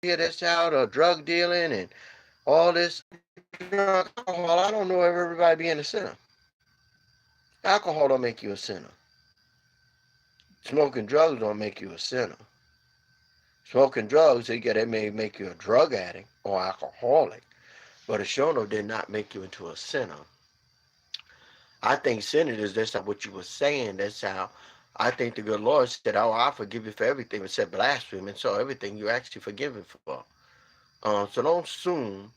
hear this out of drug dealing and all this drug, alcohol, I don't know if everybody being a sinner. Alcohol don't make you a sinner. Smoking drugs don't make you a sinner. Smoking drugs, they may make you a drug addict or alcoholic, but a shono did not make you into a sinner. I think sinning is that's not what you were saying. That's how I think the good Lord said, "Oh, I forgive you for everything," but said blasphemy, and so everything you actually forgiven for. So don't assume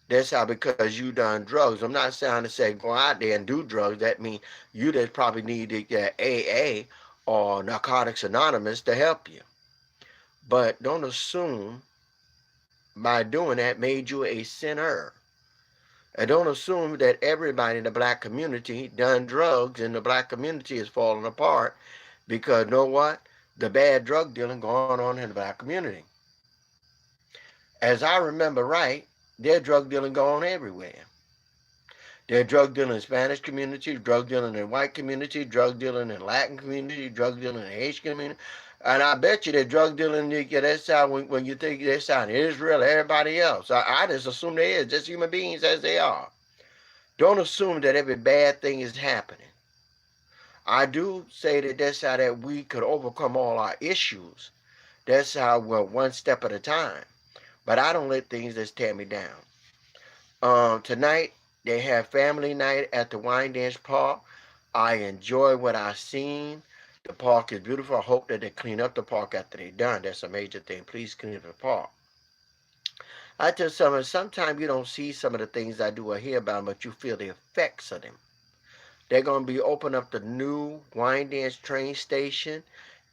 that's how because you done drugs. I'm not saying to say go out there and do drugs. That means you just probably need to get AA or Narcotics Anonymous to help you. But don't assume by doing that made you a sinner. And don't assume that everybody in the black community done drugs and the black community is falling apart because you know what? The bad drug dealing going on in the black community. As I remember right, there's drug dealing going on everywhere. There's drug dealing in Spanish community, drug dealing in white community, drug dealing in Latin community, drug dealing in Asian community. And I bet you that drug dealing, that's how when you think that's how in Israel, everybody else. I just assume they is just human beings as they are. Don't assume that every bad thing is happening. I do say that that's how that we could overcome all our issues. That's how we're one step at a time. But I don't let things just tear me down. Tonight they have family night at the Wine Dance Park. I enjoy what I've seen. The park is beautiful. I hope that they clean up the park after they're done. That's a major thing. Please clean up the park. I tell someone sometimes you don't see some of the things I do or hear about, but you feel the effects of them. They're going to be opening up the new Wine Dance train station.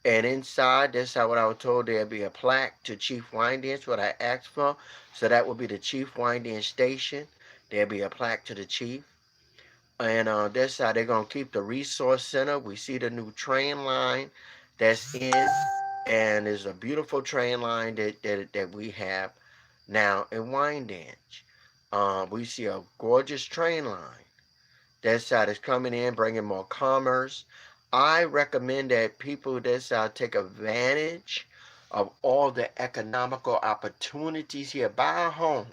And inside, that's how what I was told, there'll be a plaque to Chief Wine Dance, what I asked for. So that will be the Chief Wine Dance station. There'll be a plaque to the chief. And that's how they're going to keep the resource center. We see the new train line that's in. And there's a beautiful train line that we have now in Wine Dance. We see a gorgeous train line. That side is coming in, bringing more commerce. I recommend that people that side take advantage of all the economical opportunities here. Buy a home.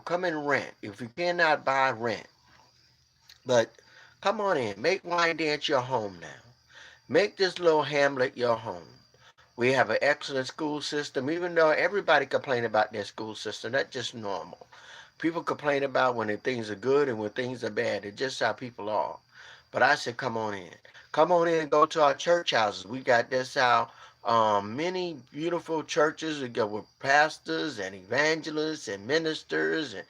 Come and rent. If you cannot buy, rent. But come on in. Make Wine Dance your home now. Make this little hamlet your home. We have an excellent school system, even though everybody complain about their school system. That's just normal. People complain about when things are good and when things are bad. It's just how people are. But I said, come on in. Come on in and go to our church houses. We got this how many beautiful churches with pastors and evangelists and ministers and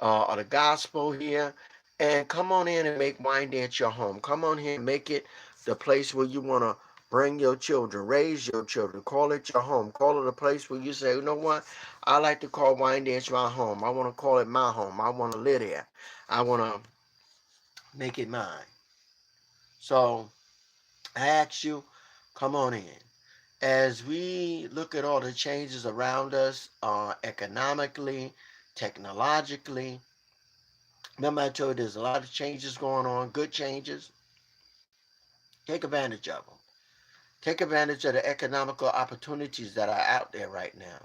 the gospel here. And come on in and make Wine Dance your home. Come on here and make it the place where you want to bring your children, raise your children, call it your home. Call it a place where you say, you know what? I like to call Wine Dance my home. I want to call it my home. I want to live there. I want to make it mine. So I ask you, come on in. As we look at all the changes around us, economically, technologically, remember I told you there's a lot of changes going on, good changes. Take advantage of them. Take advantage of the economical opportunities that are out there right now.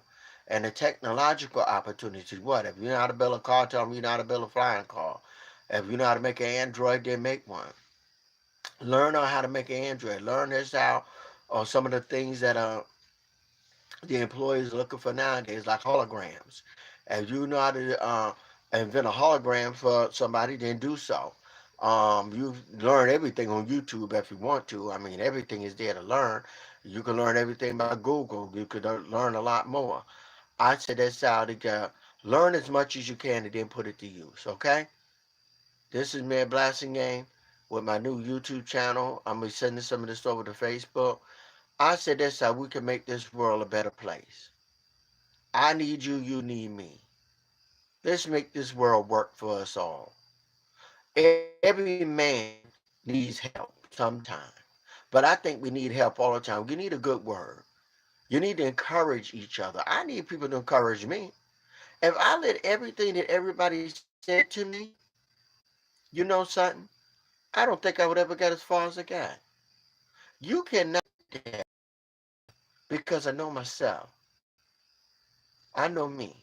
And the technological opportunities. What? If you know how to build a car, tell them you know how to build a flying car. If you know how to make an Android, then make one. Learn on how to make an Android. Learn this how or some of the things that the employees are looking for nowadays, like holograms. If you know how to invent a hologram for somebody, then do so. You learn everything on YouTube if you want to. I mean, everything is there to learn. You can learn everything by Google. You could learn a lot more. I said that's how to learn as much as you can and then put it to use. Okay. This is Mad Blasting Game with my new YouTube channel. I'm gonna be sending some of this over to Facebook. I said that's how we can make this world a better place. I need you, you need me. Let's make this world work for us all. Every man needs help sometime. But I think we need help all the time. You need a good word. You need to encourage each other. I need people to encourage me. If I let everything that everybody said to me, you know something? I don't think I would ever get as far as I got. You cannot do that because I know myself. I know me,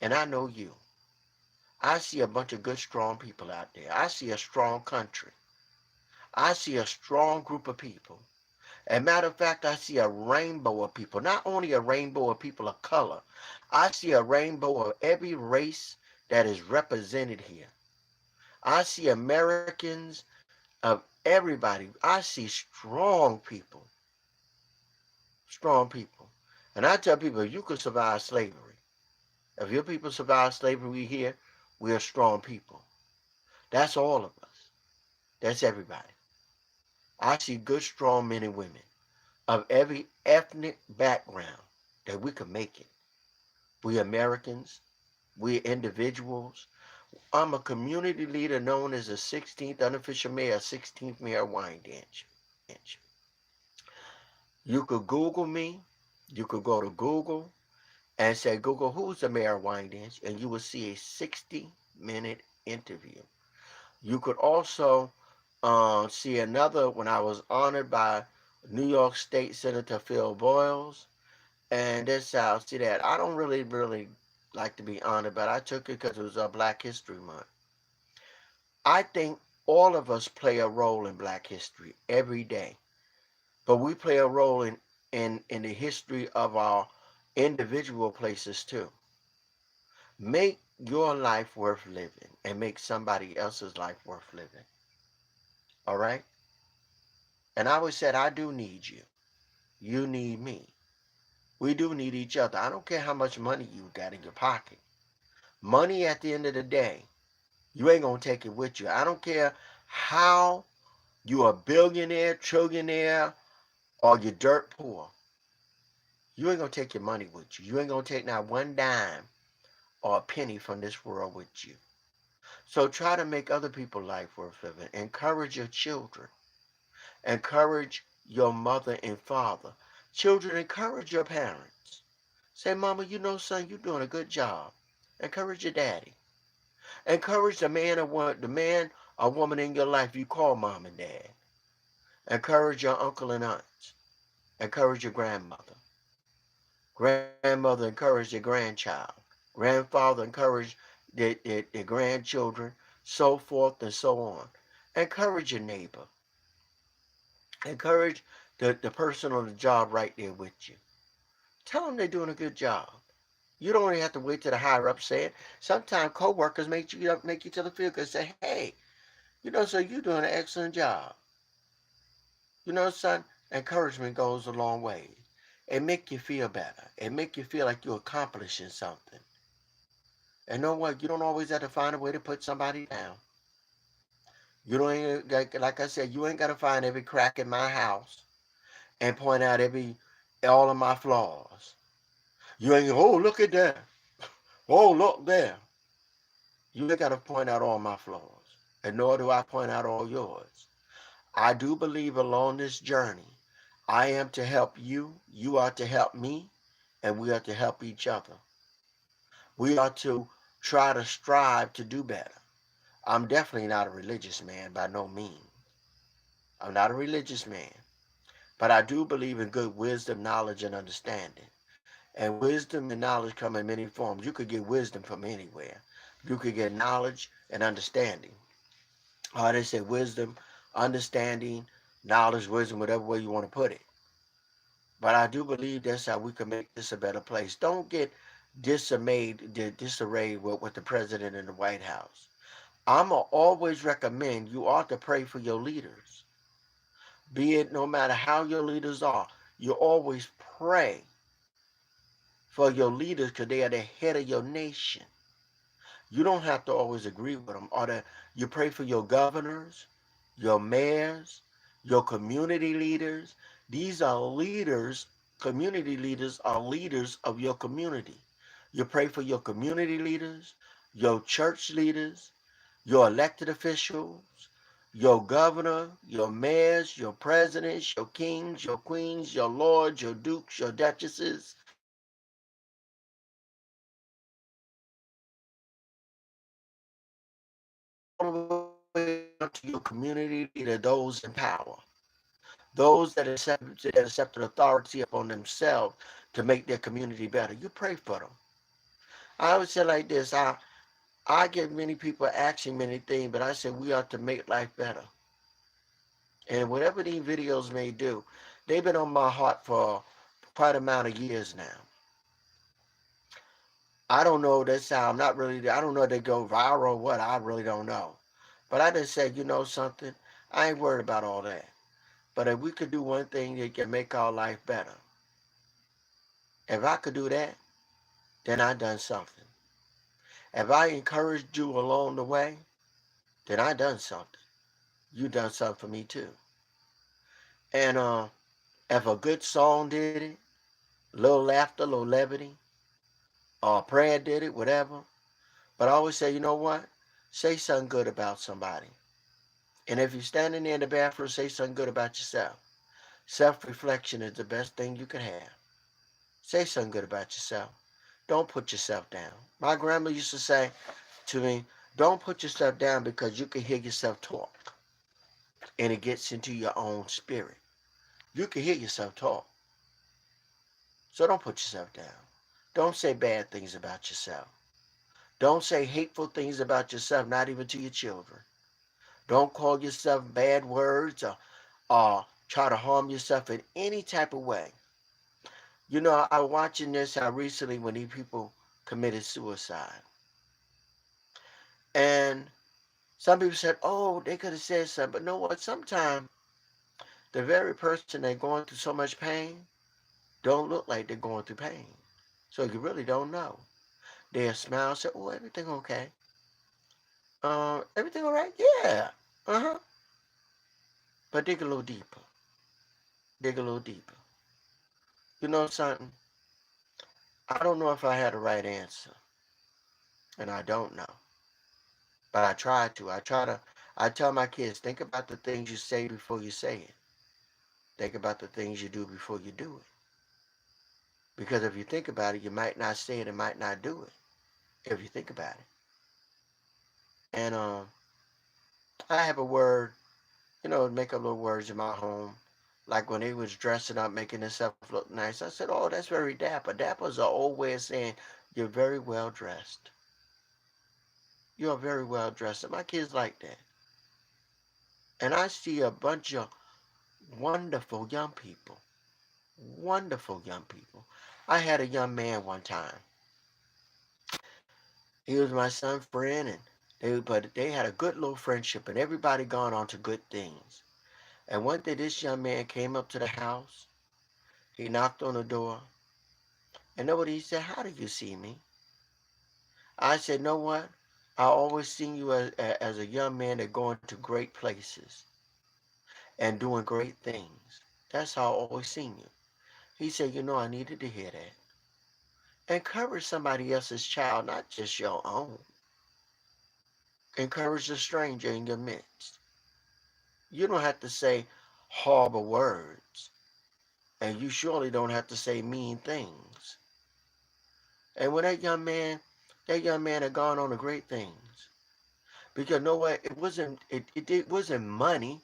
and I know you. I see a bunch of good, strong people out there. I see a strong country. I see a strong group of people. As a matter of fact, I see a rainbow of people. Not only a rainbow of people of color, I see a rainbow of every race that is represented here. I see Americans of everybody. I see strong people. Strong people. And I tell people, you could survive slavery. If your people survive slavery here, we are strong people. That's all of us. That's everybody. I see good, strong men and women of every ethnic background that we can make it. We Americans, we individuals. I'm a community leader known as the 16th unofficial mayor, 16th mayor of Wyandanch. You could Google me. You could go to Google and say, Google, who's the mayor of Wyandanch? And you will see a 60-minute interview. You could also see another when I was honored by New York State Senator Phil Boyles. And this I'll see that. I don't really like to be honored, but I took it because it was a Black History Month. I think all of us play a role in Black history every day, but we play a role in the history of our individual places too. Make your life worth living and make somebody else's life worth living. All right? And I always said, I do need you. You need me. We do need each other. I don't care how much money you got in your pocket. Money at the end of the day, you ain't going to take it with you. I don't care how you a billionaire, trillionaire, or you're dirt poor. You ain't going to take your money with you. You ain't going to take not one dime or a penny from this world with you. So try to make other people's life worth living. Encourage your children. Encourage your mother and father. Children, encourage your parents. Say, Mama, you know, son, you're doing a good job. Encourage your daddy. Encourage the man or woman in your life you call mom and dad. Encourage your uncle and aunts. Encourage your grandmother. Grandmother, encourage your grandchild. Grandfather, encourage their grandchildren, so forth and so on. Encourage your neighbor. Encourage the person on the job right there with you. Tell them they're doing a good job. You don't even have to wait till the higher up say it. Sometimes co-workers make you to the field and say, hey, you know, so you're doing an excellent job. You know, son, encouragement goes a long way. It make you feel better. It make you feel like you're accomplishing something. And know what? You don't always have to find a way to put somebody down. You don't like I said, you ain't got to find every crack in my house and point out all of my flaws. You ain't, oh, look at that. Oh, look there. You ain't got to point out all my flaws. And nor do I point out all yours. I do believe along this journey, I am to help you, you are to help me, and we are to help each other. We are to try to strive to do better. I'm definitely not a religious man by no means. I'm not a religious man, but I do believe in good wisdom, knowledge, and understanding. And wisdom and knowledge come in many forms. You could get wisdom from anywhere. You could get knowledge and understanding. Or they say wisdom, understanding, knowledge, wisdom, whatever way you want to put it. But I do believe that's how we can make this a better place. Don't get disarrayed with the president in the White House. I'm going to always recommend you ought to pray for your leaders. Be it no matter how your leaders are, you always pray for your leaders because they are the head of your nation. You don't have to always agree with them. You pray for your governors, your mayors, your community leaders. These are leaders. Community leaders are leaders of your community. You pray for your community leaders, your church leaders, your elected officials, your governor, your mayors, your presidents, your kings, your queens, your lords, your dukes, your duchesses, all the way up to your community leader, those in power. those that accepted authority upon themselves to make their community better. You pray for them. I would say like this. I get many people asking many things, but I say we ought to make life better. And whatever these videos may do, they've been on my heart for quite a amount of years now. I don't know this how I'm not really, I don't know if they go viral or what, I really don't know. But I just said, you know something, I ain't worried about all that. But if we could do one thing that can make our life better, if I could do that, then I done something. If I encouraged you along the way, then I done something. You done something for me too. And if a good song did it, little laughter, little levity, or prayer did it, whatever. But I always say, you know what? Say something good about somebody. And if you're standing there in the bathroom, say something good about yourself. Self-reflection is the best thing you can have. Say something good about yourself. Don't put yourself down. My grandma used to say to me, don't put yourself down because you can hear yourself talk and it gets into your own spirit. You can hear yourself talk. So don't put yourself down. Don't say bad things about yourself. Don't say hateful things about yourself, not even to your children. Don't call yourself bad words or try to harm yourself in any type of way. You know, I was watching this recently when these people committed suicide. And some people said, oh, they could have said something. But you know what? Sometimes the very person they're going through so much pain don't look like they're going through pain. So you really don't know. They'll smile and say, oh, everything okay? Everything all right? Yeah. Uh-huh. But dig a little deeper. Dig a little deeper. You know something? I don't know if I had the right answer. And I don't know. But I try to. I tell my kids, think about the things you say before you say it. Think about the things you do before you do it. Because if you think about it, you might not say it and might not do it. If you think about it. And I have a word, make up little words in my home. Like when they was dressing up, making themselves look nice. I said, oh, that's very dapper. Dapper is an old way of saying you're very well dressed. You're very well dressed. And my kids like that. And I see a bunch of wonderful young people. Wonderful young people. I had a young man one time. He was my son's friend, and they had a good little friendship, and everybody gone on to good things. And one day, this young man came up to the house. He knocked on the door, and nobody said, "How do you see me?" I said, "Know what? I always seen you as a young man that going to great places and doing great things. That's how I always seen you." He said, I needed to hear that. Encourage somebody else's child, not just your own. Encourage a stranger in your midst. You don't have to say horrible words, and you surely don't have to say mean things. And when that young man had gone on to great things, because you know what, it wasn't money,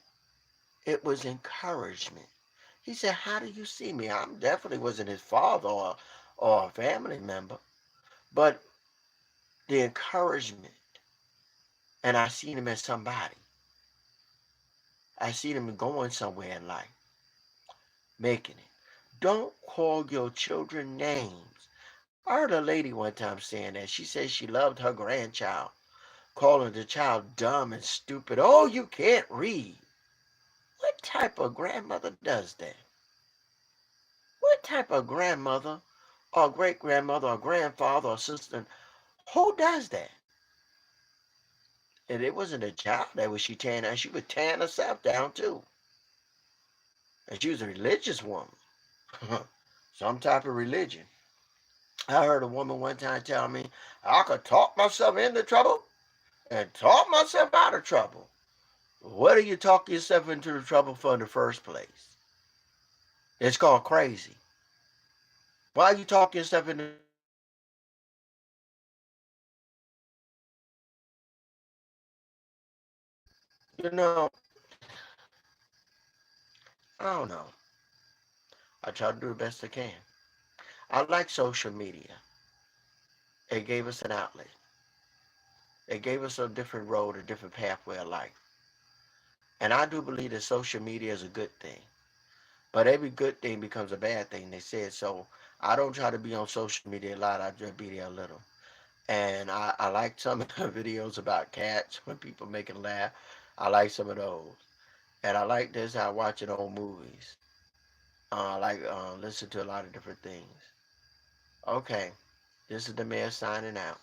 it was encouragement. He said, "How do you see me?" I definitely wasn't his father or a family member, but the encouragement, and I seen him as somebody. I seen him going somewhere in life, making it. Don't call your children names. I heard a lady one time saying that. She said she loved her grandchild, calling the child dumb and stupid. Oh, you can't read. What type of grandmother does that? What type of grandmother or great grandmother or grandfather or sister, who does that? And it wasn't a child that was she tearing down. She was tearing herself down too. And she was a religious woman. Some type of religion. I heard a woman one time tell me, I could talk myself into trouble and talk myself out of trouble. What do you talk yourself into the trouble for in the first place? It's called crazy. Why you talk yourself into you know, I don't know. I try to do the best I can. I like social media. It gave us an outlet. It gave us a different road, a different pathway of life. And I do believe that social media is a good thing. But every good thing becomes a bad thing. They said so. I don't try to be on social media a lot. I just be there a little. And I like some of the videos about cats when people make it laugh. I like some of those. And I like this. I watch it on movies. I like listen to a lot of different things. Okay, this is the mayor signing out.